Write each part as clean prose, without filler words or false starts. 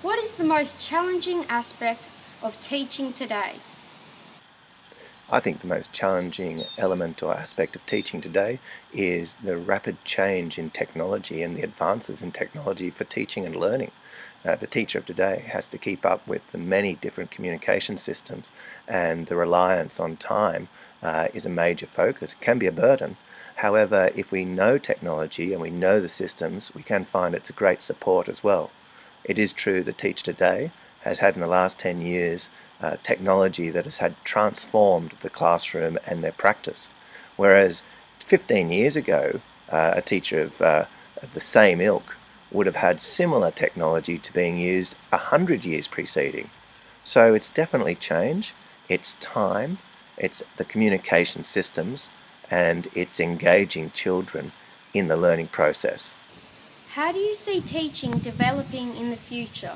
What is the most challenging aspect of teaching today? I think the most challenging element or aspect of teaching today is the rapid change in technology and the advances in technology for teaching and learning. The teacher of today has to keep up with the many different communication systems, and the reliance on time is a major focus. It can be a burden. However, if we know technology and we know the systems, we can find it's a great support as well. It is true that Teach Today has had in the last 10 years technology that has had transformed the classroom and their practice. Whereas 15 years ago, a teacher of the same ilk would have had similar technology to being used 100 years preceding. So it's definitely change, it's time, it's the communication systems, and it's engaging children in the learning process. How do you see teaching developing in the future?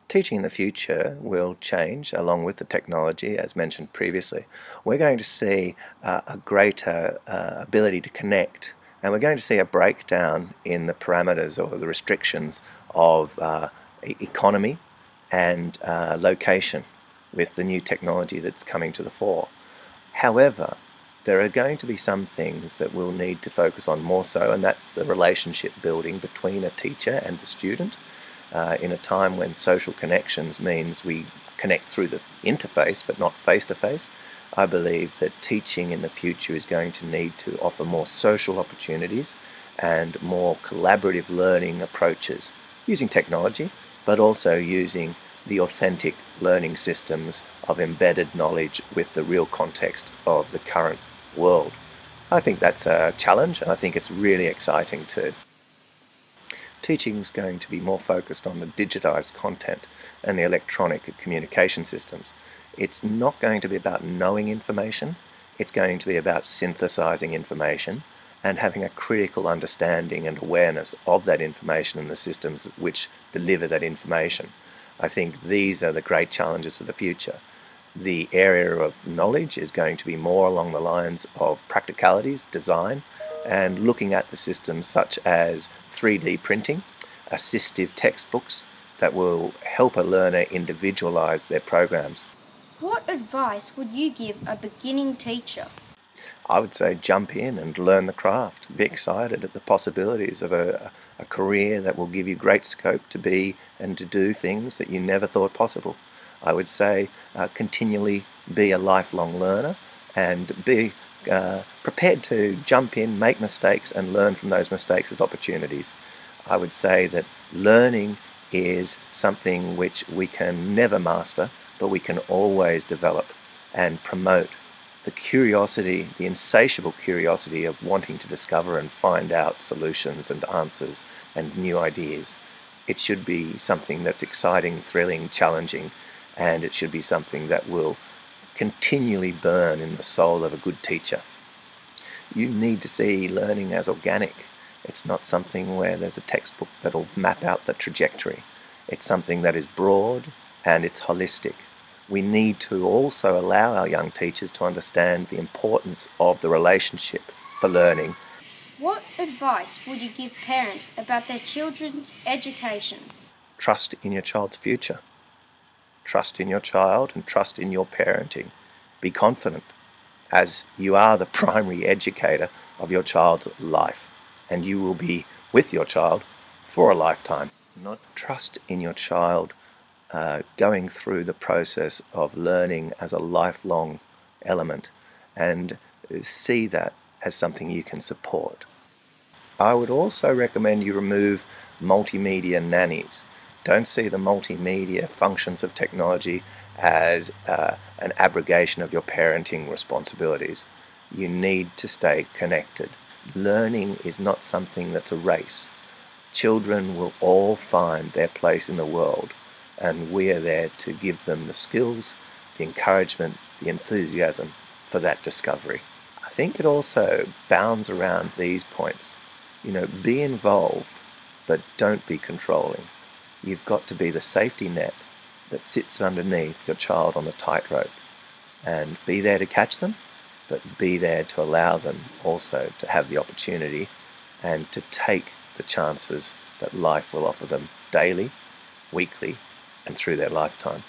Teaching in the future will change along with the technology, as mentioned previously. We're going to see a greater ability to connect, and we're going to see a breakdown in the parameters or the restrictions of economy and location with the new technology that's coming to the fore. However, there are going to be some things that we'll need to focus on more so, and that's the relationship building between a teacher and the student. In a time when social connections means we connect through the interface but not face-to-face, I believe that teaching in the future is going to need to offer more social opportunities and more collaborative learning approaches using technology, but also using the authentic learning systems of embedded knowledge with the real context of the current world. I think that's a challenge, and I think it's really exciting too. Teaching is going to be more focused on the digitized content and the electronic communication systems. It's not going to be about knowing information, it's going to be about synthesizing information and having a critical understanding and awareness of that information and the systems which deliver that information. I think these are the great challenges for the future. The area of knowledge is going to be more along the lines of practicalities, design, and looking at the systems such as 3D printing, assistive textbooks that will help a learner individualize their programs. What advice would you give a beginning teacher? I would say jump in and learn the craft. Be excited at the possibilities of a career that will give you great scope to be and to do things that you never thought possible. I would say continually be a lifelong learner and be prepared to jump in, make mistakes, and learn from those mistakes as opportunities. I would say that learning is something which we can never master, but we can always develop and promote the curiosity, the insatiable curiosity of wanting to discover and find out solutions and answers and new ideas. It should be something that's exciting, thrilling, challenging, and it should be something that will continually burn in the soul of a good teacher. You need to see learning as organic. It's not something where there's a textbook that'll map out the trajectory. It's something that is broad and it's holistic. We need to also allow our young teachers to understand the importance of the relationship for learning. What advice would you give parents about their children's education? Trust in your child's future. Trust in your child and trust in your parenting. Be confident, as you are the primary educator of your child's life, and you will be with your child for a lifetime. Not trust in your child going through the process of learning as a lifelong element, and see that as something you can support. I would also recommend you remove multimedia nannies. Don't see the multimedia functions of technology as an abrogation of your parenting responsibilities. You need to stay connected. Learning is not something that's a race. Children will all find their place in the world, and we are there to give them the skills, the encouragement, the enthusiasm for that discovery. I think it also bounds around these points. Be involved, but don't be controlling. You've got to be the safety net that sits underneath your child on the tightrope, and be there to catch them, but be there to allow them also to have the opportunity and to take the chances that life will offer them daily weekly and through their lifetime.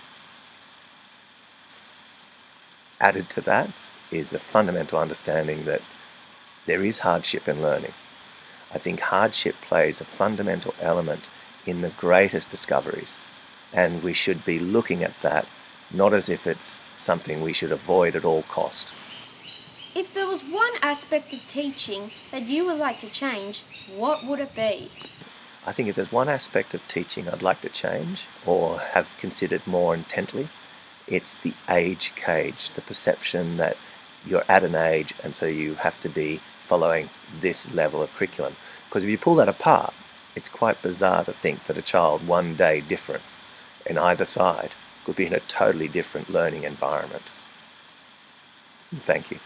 Added to that is the fundamental understanding that there is hardship in learning. I think hardship plays a fundamental element in the greatest discoveries, and we should be looking at that not as if it's something we should avoid at all cost. If there was one aspect of teaching that you would like to change, what would it be? I think if there's one aspect of teaching I'd like to change or have considered more intently, it's the age cage, the perception that you're at an age and so you have to be following this level of curriculum. Because if you pull that apart, it's quite bizarre to think that a child one day difference in either side could be in a totally different learning environment. Thank you.